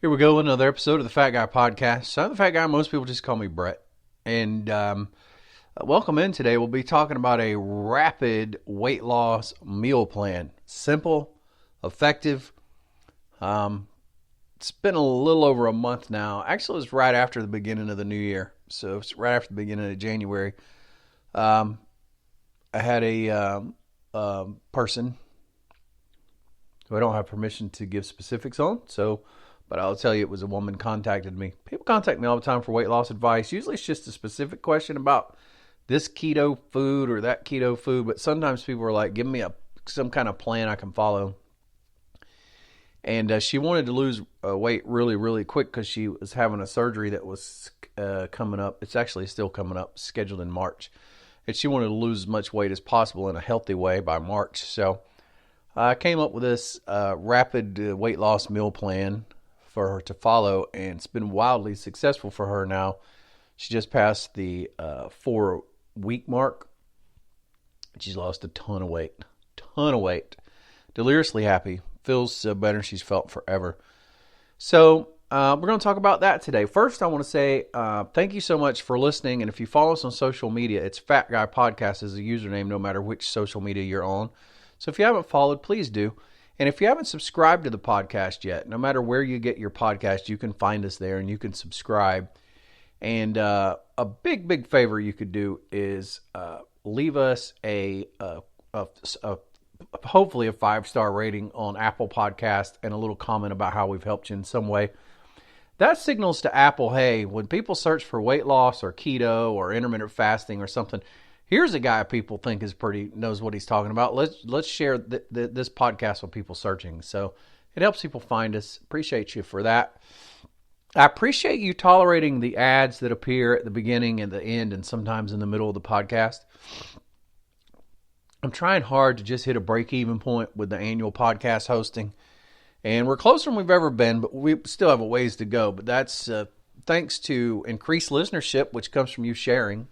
Here we go, another episode of the Fat Guy Podcast. So I'm the Fat Guy. Most people just call me Brett. And welcome in today. We'll be talking about a rapid weight loss meal plan. Simple, effective. It's been a little over a month now. Actually, it's right after the beginning of the new year. So it's right after the beginning of January. I had a person who I don't have permission to give specifics on. But I'll tell you, it was a woman contacted me. People contact me all the time for weight loss advice. Usually it's just a specific question about this keto food or that keto food. But sometimes people are like, give me some kind of plan I can follow. And she wanted to lose weight really, really quick because she was having a surgery that was coming up. It's actually still coming up, scheduled in March. And she wanted to lose as much weight as possible in a healthy way by March. So I came up with this rapid weight loss meal plan for her to follow, and it's been wildly successful for her now. She just passed the 4-week mark. She's lost a ton of weight. Deliriously happy. Feels better than she's felt forever. So we're going to talk about that today. First, I want to say thank you so much for listening, and if you follow us on social media, it's Fat Guy Podcast as a username, no matter which social media you're on. So if you haven't followed, please do. And if you haven't subscribed to the podcast yet, no matter where you get your podcast, you can find us there and you can subscribe. And a big favor you could do is leave us a hopefully a 5-star rating on Apple Podcast and a little comment about how we've helped you in some way. That signals to Apple, hey, when people search for weight loss or keto or intermittent fasting or something, here's a guy people think is knows what he's talking about. Let's share this podcast with people searching. So it helps people find us. Appreciate you for that. I appreciate you tolerating the ads that appear at the beginning and the end and sometimes in the middle of the podcast. I'm trying hard to just hit a break-even point with the annual podcast hosting. And we're closer than we've ever been, but we still have a ways to go. But that's thanks to increased listenership, which comes from you sharing,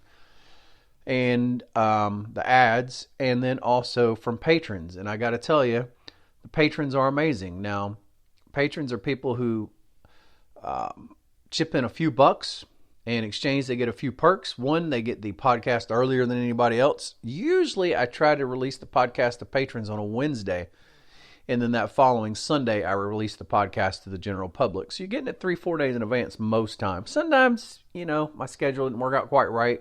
and the ads, and then also from patrons. And I got to tell you, the patrons are amazing. Now, patrons are people who chip in a few bucks. In exchange, they get a few perks. One, they get the podcast earlier than anybody else. Usually, I try to release the podcast to patrons on a Wednesday. And then that following Sunday, I release the podcast to the general public. So you're getting it 3-4 days in advance most times. Sometimes, my schedule didn't work out quite right.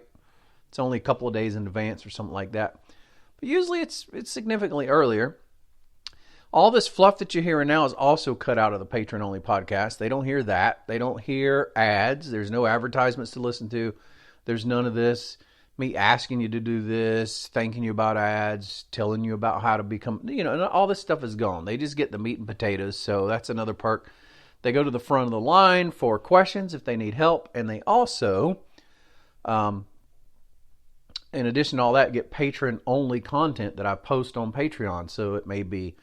It's only a couple of days in advance or something like that. But usually it's significantly earlier. All this fluff that you're hearing now is also cut out of the patron-only podcast. They don't hear that. They don't hear ads. There's no advertisements to listen to. There's none of this. Me asking you to do this, thanking you about ads, telling you about how to become, all this stuff is gone. They just get the meat and potatoes. So that's another perk. They go to the front of the line for questions if they need help. And they also, in addition to all that, get patron-only content that I post on Patreon. So it may be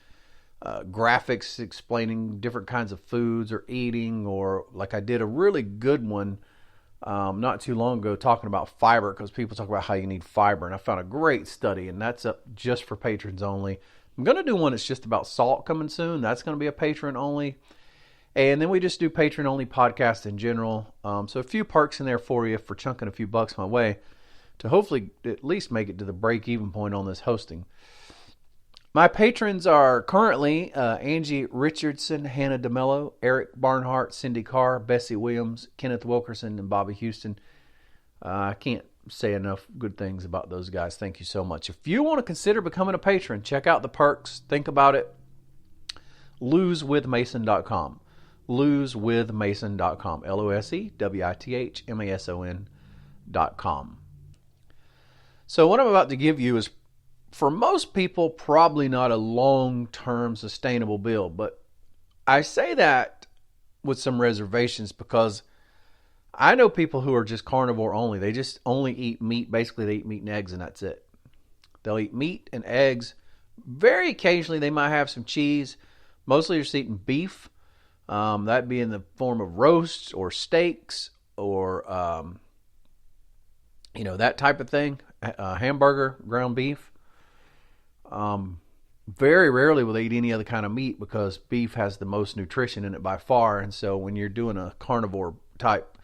graphics explaining different kinds of foods or eating, or like I did a really good one not too long ago talking about fiber, because people talk about how you need fiber. And I found a great study, and that's up just for patrons only. I'm going to do one that's just about salt coming soon. That's going to be a patron only. And then we just do patron-only podcasts in general. So a few perks in there for you for chunking a few bucks my way to hopefully at least make it to the break-even point on this hosting. My patrons are currently Angie Richardson, Hannah DeMello, Eric Barnhart, Cindy Carr, Bessie Williams, Kenneth Wilkerson, and Bobby Houston. I can't say enough good things about those guys. Thank you so much. If you want to consider becoming a patron, check out the perks. Think about it. Losewithmason.com. Losewithmason.com. LOSEWITHMASON.com. So what I'm about to give you is, for most people, probably not a long-term sustainable bill. But I say that with some reservations because I know people who are just carnivore only. They just only eat meat. Basically, they eat meat and eggs, and that's it. They'll eat meat and eggs. Very occasionally, they might have some cheese. Mostly, they're just eating beef. That'd be in the form of roasts or steaks or, that type of thing. Hamburger, ground beef. very rarely will they eat any other kind of meat because beef has the most nutrition in it by far. And so when you're doing a carnivore type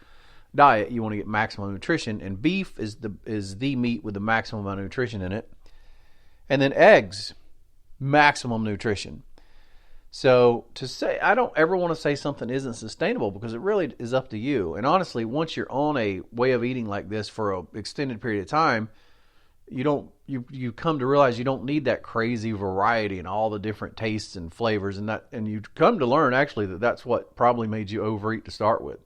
diet, you want to get maximum nutrition, and beef is the meat with the maximum amount of nutrition in it. And then eggs, maximum nutrition. So to say, I don't ever want to say something isn't sustainable because it really is up to you. And honestly, once you're on a way of eating like this for an extended period of time, you come to realize you don't need that crazy variety and all the different tastes and flavors, and you come to learn actually that that's what probably made you overeat to start with.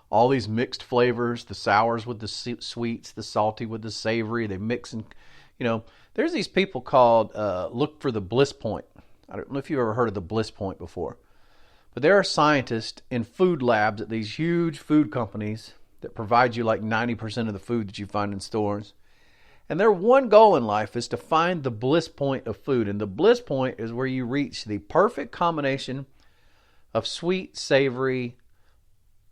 All these mixed flavors, the sours with the sweets, the salty with the savory, they mix, and there's these people called look for the bliss point. I don't know if you've ever heard of the bliss point before, but there are scientists in food labs at these huge food companies that provide you like 90% of the food that you find in stores. And their one goal in life is to find the bliss point of food. And the bliss point is where you reach the perfect combination of sweet, savory,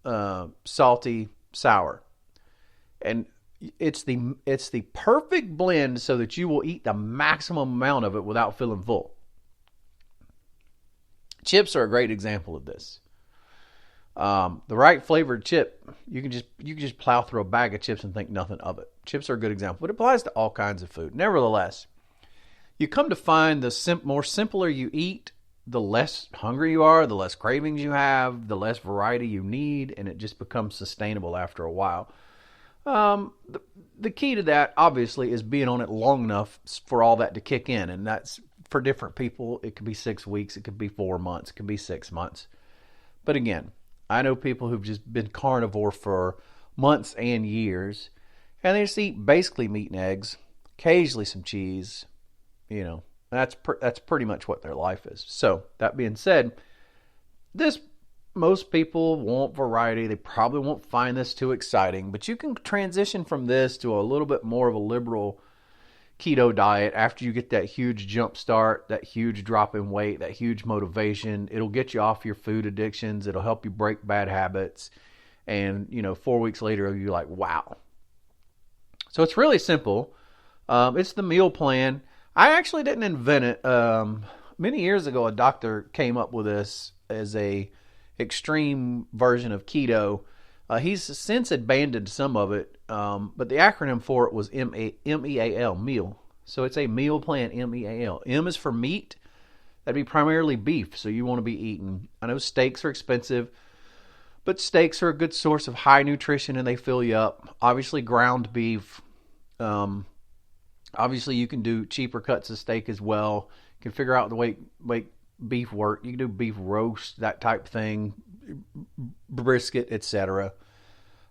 salty, sour. And it's the perfect blend so that you will eat the maximum amount of it without feeling full. Chips are a great example of this. The right flavored chip, you can just plow through a bag of chips and think nothing of it. Chips are a good example, but it applies to all kinds of food. Nevertheless, you come to find the more simpler you eat, the less hungry you are, the less cravings you have, the less variety you need, and it just becomes sustainable after a while. The key to that, obviously, is being on it long enough for all that to kick in, and that's for different people. It could be 6 weeks, it could be 4 months, it could be 6 months. But again, I know people who've just been carnivore for months and years, and they just eat basically meat and eggs, occasionally some cheese. That's pretty much what their life is. So that being said, most people want variety. They probably won't find this too exciting, but you can transition from this to a little bit more of a liberal keto diet after you get that huge jump start, that huge drop in weight, that huge motivation. It'll get you off your food addictions. It'll help you break bad habits. And, 4 weeks later, you're like, wow. So it's really simple. It's the meal plan. I actually didn't invent it. Many years ago, a doctor came up with this as a extreme version of keto. He's since abandoned some of it, but the acronym for it was MEAL, meal. So it's a meal plan, MEAL. M is for meat. That'd be primarily beef, so you want to be eating. I know steaks are expensive, but steaks are a good source of high nutrition and they fill you up. Obviously, ground beef. Obviously, you can do cheaper cuts of steak as well. You can figure out the way beef work. You can do beef roast, that type thing, brisket, etc.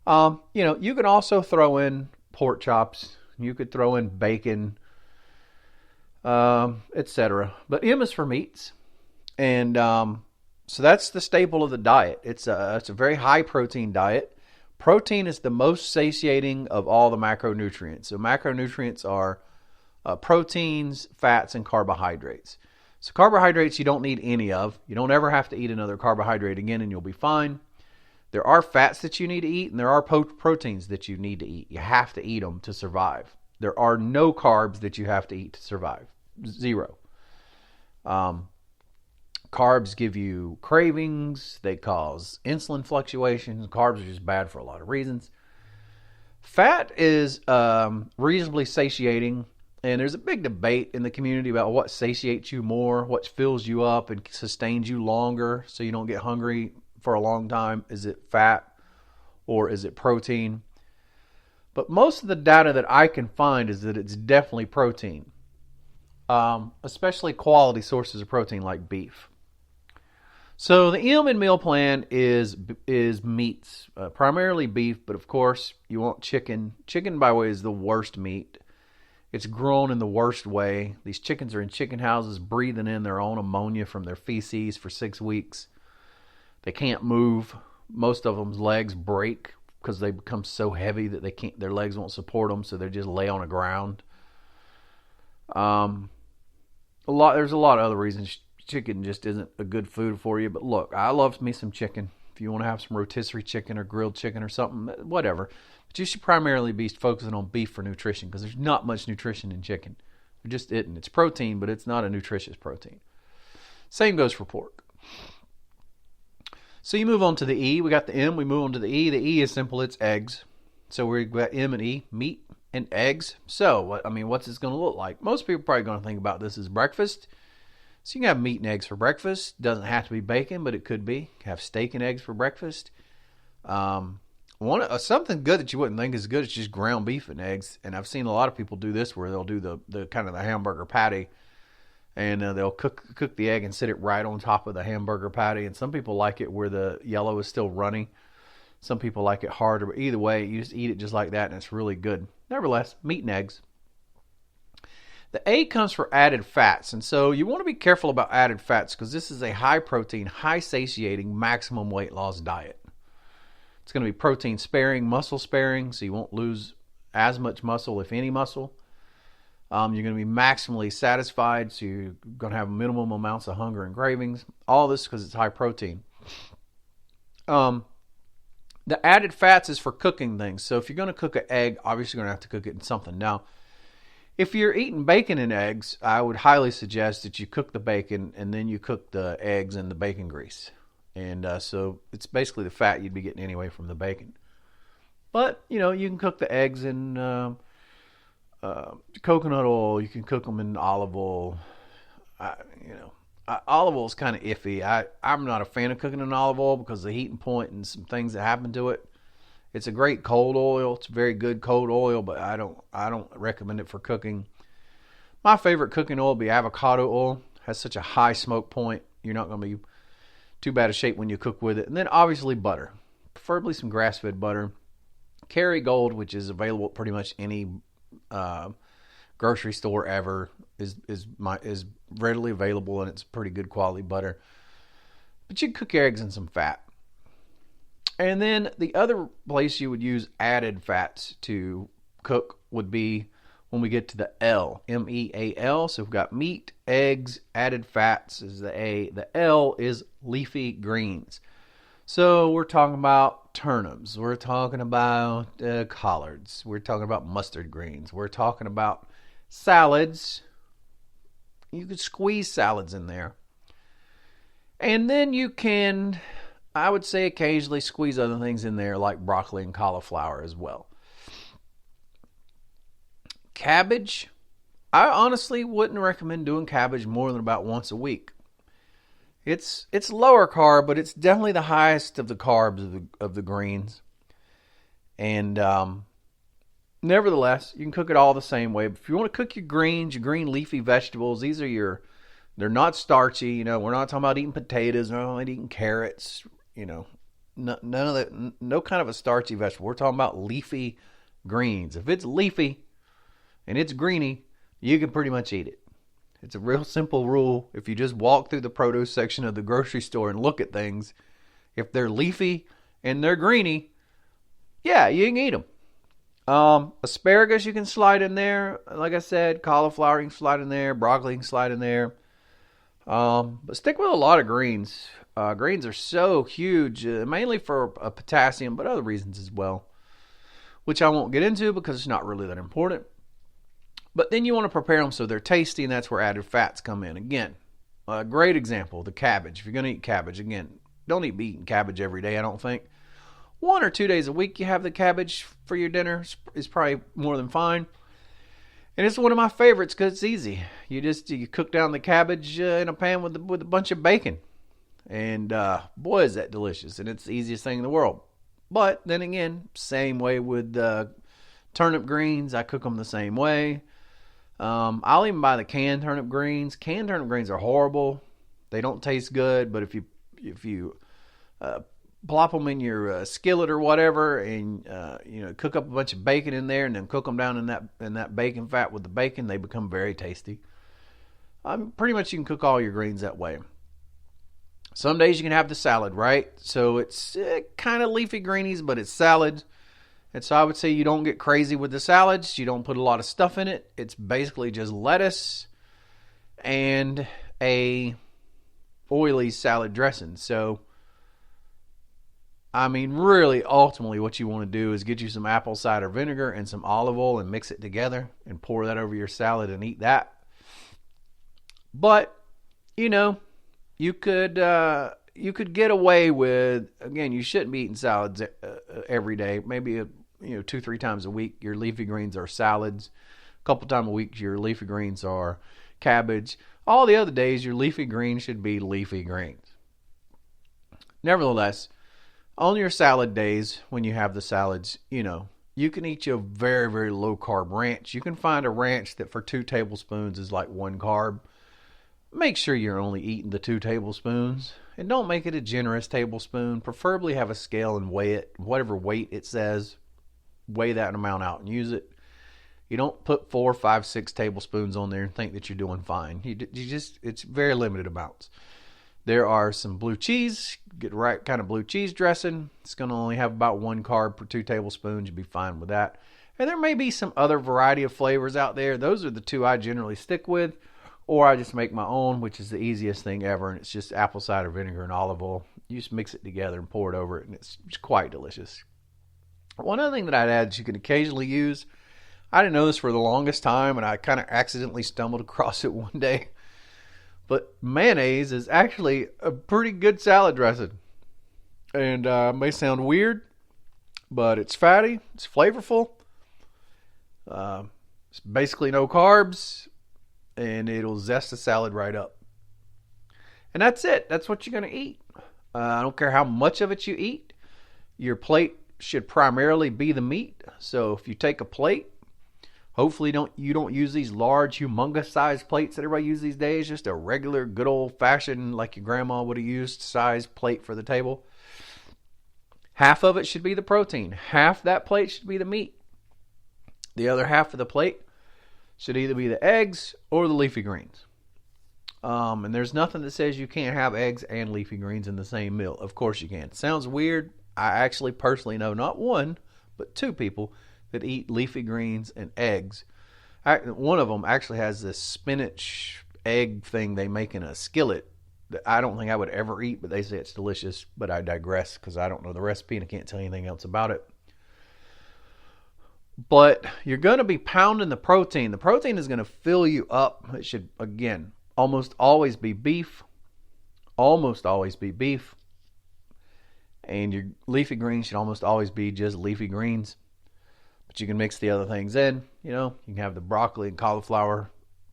You can also throw in pork chops. You could throw in bacon, etc. But M is for meats, and so that's the staple of the diet. It's a very high protein diet. Protein is the most satiating of all the macronutrients. So macronutrients are proteins, fats, and carbohydrates. So carbohydrates you don't need any of. You don't ever have to eat another carbohydrate again and you'll be fine. There are fats that you need to eat and there are proteins that you need to eat. You have to eat them to survive. There are no carbs that you have to eat to survive. Zero. Carbs give you cravings. They cause insulin fluctuations. Carbs are just bad for a lot of reasons. Fat is reasonably satiating. And there's a big debate in the community about what satiates you more, what fills you up and sustains you longer so you don't get hungry for a long time. Is it fat or is it protein? But most of the data that I can find is that it's definitely protein, especially quality sources of protein like beef. So the M in meal plan is meats, primarily beef, but of course you want chicken. Chicken, by the way, is the worst meat. It's grown in the worst way. These chickens are in chicken houses breathing in their own ammonia from their feces for 6 weeks. They can't move. Most of them's legs break because they become so heavy that their legs won't support them, so they just lay on the ground. There's a lot of other reasons chicken just isn't a good food for you. But look, I love me some chicken. If you want to have some rotisserie chicken or grilled chicken or something, whatever. But you should primarily be focusing on beef for nutrition because there's not much nutrition in chicken. It just isn't. It's protein, but it's not a nutritious protein. Same goes for pork. So you move on to the E. We got the M. We move on to the E. The E is simple. It's eggs. So we've got M and E, meat and eggs. So, what's this going to look like? Most people are probably going to think about this as breakfast. So you can have meat and eggs for breakfast. Doesn't have to be bacon, but it could be. You can have steak and eggs for breakfast. Something good that you wouldn't think is good is just ground beef and eggs. And I've seen a lot of people do this where they'll do the kind of the hamburger patty, and they'll cook the egg and sit it right on top of the hamburger patty. And some people like it where the yellow is still runny. Some people like it harder, but either way, you just eat it just like that, and it's really good. Nevertheless, meat and eggs. The A comes for added fats, and so you want to be careful about added fats because this is a high protein, high satiating, maximum weight loss diet. It's going to be protein sparing, muscle sparing, so you won't lose as much muscle, if any muscle. You're going to be maximally satisfied, so you're going to have minimum amounts of hunger and cravings. All this because it's high protein. The added fats is for cooking things. So if you're going to cook an egg, obviously you're going to have to cook it in something. Now, if you're eating bacon and eggs, I would highly suggest that you cook the bacon and then you cook the eggs in the bacon grease. And so it's basically the fat you'd be getting anyway from the bacon. But, you can cook the eggs in coconut oil. You can cook them in olive oil. Olive oil is kind of iffy. I'm not a fan of cooking in olive oil because of the heating point and some things that happen to it. It's a great cold oil. It's a very good cold oil, but I don't recommend it for cooking. My favorite cooking oil would be avocado oil. It has such a high smoke point. You're not going to be too bad a shape when you cook with it. And then obviously butter, preferably some grass-fed butter. Kerrygold, which is available at pretty much any grocery store ever, is readily available, and it's pretty good quality butter. But you can cook your eggs in some fat. And then the other place you would use added fats to cook would be when we get to the L, M-E-A-L. So we've got meat, eggs, added fats is the A. The L is leafy greens. So we're talking about turnips. We're talking about collards. We're talking about mustard greens. We're talking about salads. You could squeeze salads in there. And then you can, I would say, occasionally squeeze other things in there like broccoli and cauliflower as well. Cabbage. I honestly wouldn't recommend doing cabbage more than about once a week. It's lower carb, but it's definitely the highest of the carbs of the greens. And nevertheless, you can cook it all the same way. But if you want to cook your greens, your green leafy vegetables, they're not starchy. We're not talking about eating potatoes. We're not eating carrots. None of that. No kind of a starchy vegetable. We're talking about leafy greens. If it's leafy and it's greeny, you can pretty much eat it. It's a real simple rule. If you just walk through the produce section of the grocery store and look at things, if they're leafy and they're greeny, yeah, you can eat them. Asparagus you can slide in there. Like I said, cauliflower you can slide in there. Broccoli you can slide in there. But stick with a lot of greens. Greens are so huge, mainly for potassium, but other reasons as well, which I won't get into because it's not really that important. But then you want to prepare them so they're tasty, and that's where added fats come in. Again, a great example, the cabbage. If you're going to eat cabbage, again, don't be eating cabbage every day, I don't think. 1 or 2 days a week you have the cabbage for your dinner is probably more than fine. And it's one of my favorites because it's easy. You cook down the cabbage in a pan with a bunch of bacon. And boy, is that delicious. And it's the easiest thing in the world. But then again, same way with turnip greens. I cook them the same way. I'll even buy the canned turnip greens. Canned turnip greens are horrible. They don't taste good. But if you plop them in your skillet or whatever, and cook up a bunch of bacon in there, and then cook them down in that bacon fat with the bacon, they become very tasty. Pretty much you can cook all your greens that way. Some days you can have the salad, right? So it's kind of leafy greenies, but it's salad. And so I would say you don't get crazy with the salads. You don't put a lot of stuff in it. It's basically just lettuce and a oily salad dressing. So I mean, really, ultimately, what you want to do is get you some apple cider vinegar and some olive oil and mix it together and pour that over your salad and eat that. But, you know, you could get away with, again, you shouldn't be eating salads every day. Maybe 2-3 times a week your leafy greens are salads. A couple times a week your leafy greens are cabbage. All the other days your leafy greens should be leafy greens. Nevertheless, on your salad days when you have the salads, you can eat your very, very low carb ranch. You can find a ranch that for 2 tablespoons is like 1 carb. Make sure you're only eating the 2 tablespoons, and don't make it a generous tablespoon. Preferably have a scale and weigh it. Whatever weight it says, weigh that amount out and use it. You don't put 4, 5, 6 tablespoons on there and think that you're doing fine. It's very limited amounts. There are some blue cheese. Get the right kind of blue cheese dressing. It's going to only have about 1 carb per 2 tablespoons. You'll be fine with that. And there may be some other variety of flavors out there. Those are the 2 I generally stick with. Or I just make my own, which is the easiest thing ever. And it's just apple cider vinegar and olive oil. You just mix it together and pour it over it. And it's quite delicious. One other thing that I'd add that you can occasionally use. I didn't know this for the longest time. And I kind of accidentally stumbled across it one day. But mayonnaise is actually a pretty good salad dressing. And may sound weird. But it's fatty. It's flavorful. It's basically no carbs. And it'll zest the salad right up. And that's it. That's what you're going to eat. I don't care how much of it you eat. Your plate should primarily be the meat. So if you take a plate, hopefully you don't use these large, humongous size plates that everybody uses these days. Just a regular, good old fashioned, like your grandma would have used, size plate for the table. Half of it should be the protein. Half that plate should be the meat. The other half of the plate should either be the eggs or the leafy greens. And there's nothing that says you can't have eggs and leafy greens in the same meal. Of course you can. It sounds weird. I actually personally know not 1, but 2 people that eat leafy greens and eggs. One of them actually has this spinach egg thing they make in a skillet that I don't think I would ever eat, but they say it's delicious. But I digress because I don't know the recipe and I can't tell you anything else about it. But you're going to be pounding the protein. The protein is going to fill you up. It should, again, almost always be beef. Almost always be beef. And your leafy greens should almost always be just leafy greens. But you can mix the other things in. You can have the broccoli and cauliflower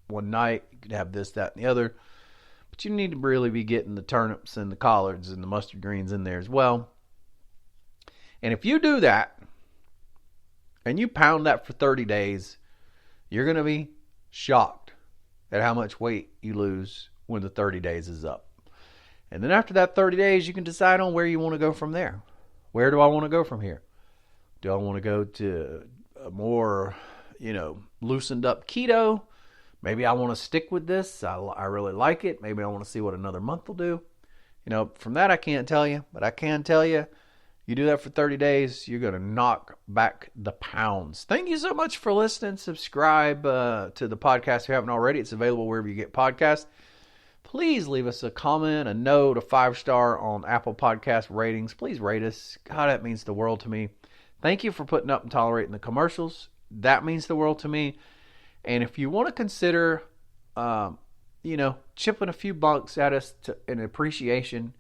one night. You could have this, that, and the other. But you need to really be getting the turnips and the collards and the mustard greens in there as well. And if you do that, and you pound that for 30 days, you're going to be shocked at how much weight you lose when the 30 days is up. And then after that 30 days, you can decide on where you want to go from there. Where do I want to go from here? Do I want to go to a more, loosened up keto? Maybe I want to stick with this. I really like it. Maybe I want to see what another month will do. From that I can't tell you, but I can tell you, you do that for 30 days, you're going to knock back the pounds. Thank you so much for listening. Subscribe to the podcast if you haven't already. It's available wherever you get podcasts. Please leave us a comment, a note, a 5-star on Apple Podcast ratings. Please rate us. God, that means the world to me. Thank you for putting up and tolerating the commercials. That means the world to me. And if you want to consider, chipping a few bucks at us in appreciation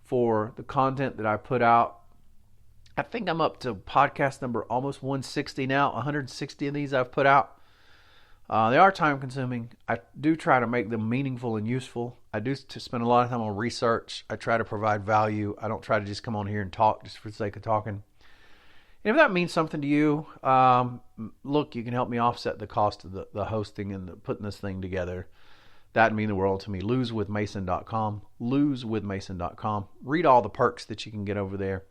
for the content that I put out, I think I'm up to podcast number almost 160 now. 160 of these I've put out. They are time consuming. I do try to make them meaningful and useful. I do spend a lot of time on research. I try to provide value. I don't try to just come on here and talk just for the sake of talking. And if that means something to you, look, you can help me offset the cost of the hosting and putting this thing together. That'd mean the world to me. Losewithmason.com. Losewithmason.com. Read all the perks that you can get over there.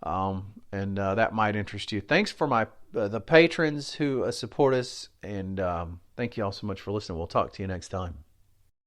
And that might interest you. Thanks for the patrons who support us, and thank you all so much for listening. We'll talk to you next time.